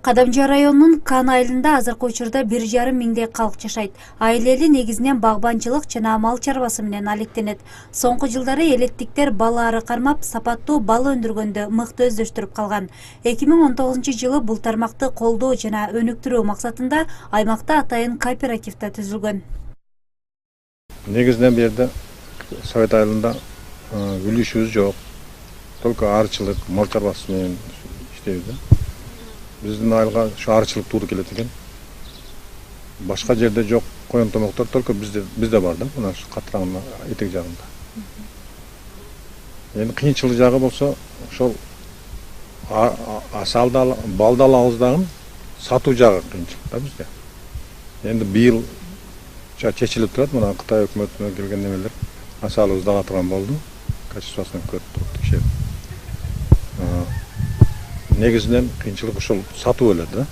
Кадамжа районунун Кан айылында азыркы учурда 1,5 миңдей калк жашайт. Айлели негизинен багбанчылык жана мал чарбасы менен алектенет. Соңку жылдары элеттиктер бал ары кармап, сапаттуу бал өндүргөндө мыкты өздөштүрүп калган. 2019-жылы бул тармакты колдоо жана өнүктүрүү максатында аймакта атайын кооператив түзүлгөн. Негизинен берде Совет айылында үлүшүбүз жок. Только арчылык, мал чарбасы менен иштейбиз. Биздин айылга şu арчылык туура келет экен. Башка жерде жок коен томоктор только бизде бар да, мына катыраңдын этек жагында. Эми кыйынчылык жагы болсо, ошол асалды балды алабыз дагы сатуу жагы кыйынчылык да бизде. Эми быйыл чечилип турат, мына Кытай өкмөтүнөн келген немелер асалыбызды ала турган болду. Качествосын көрүп текшерип. Негизинен кыйынчылык ушул сатуу эле да.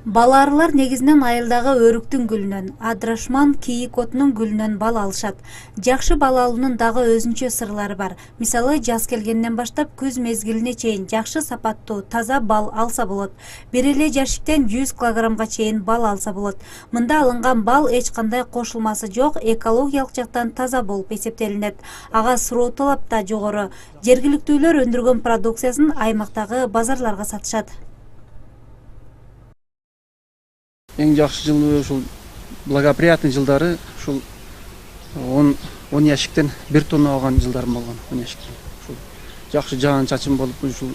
Бал арылар негизинен айылдагы өрүктүн гүлүнөн, адрашман кийик отунун гүлүнөн бал алышат. Жакшы бал алуунун дагы өзүнчө сырлары бар. Мисалы, жаз келгенден баштап күз мезгилине чейин жакшы сапаттуу, таза бал алса болот. Бир эле жашиктен 100 килограммга чейин бал алса болот. Мында алынган бал эч кандай кошулмасы жок, экологиялык жактан таза болуп эсептелинет. Ага суроо талап да жогору. Жергиликтүүлөр өндүргөн продукциясын аймактагы базарларга сатышат. Эң жакшы жылы ушул благоприятный жылдары ушул 10 ящиктен 1 тонна алган жылдарым болгон. 10 ящиктен. Ушул жакшы жаан чачым болуп ушул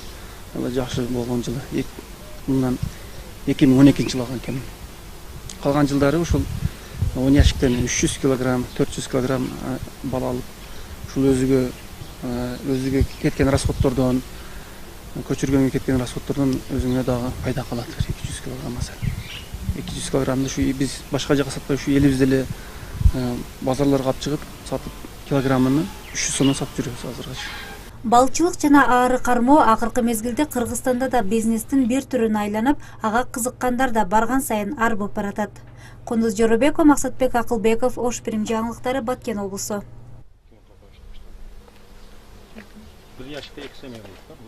жакшы болгон жылы. Мындан 2012-жылы алган экенмин. Калган жылдары ушул 10 ящиктен 300 килограмм, 400 килограмм бал алып, ушул өзүгө кеткен расходтордон, көчүргөнгө кеткен расходтордон өзүңө дагы пайда калат. 200 килограмм аса. 200 килограммды şu biz başka жака сатпай şu элибизде эле базарларга алып чыгып сатып килограммын 300 сомдон сатып жүрөбүз азыркыча. Балчылык жана ары кармоо акыркы мезгилде Кыргызстанда да бизнестин бир түрүнө айланып, ага кызыккандар да барган сайын арбып баратат. Кундуз Жоробеков, Максатбек Акылбеков, Ош Бирим жаңылыктары, Баткен облусу. Bir yaşta eksemiyoruz da bu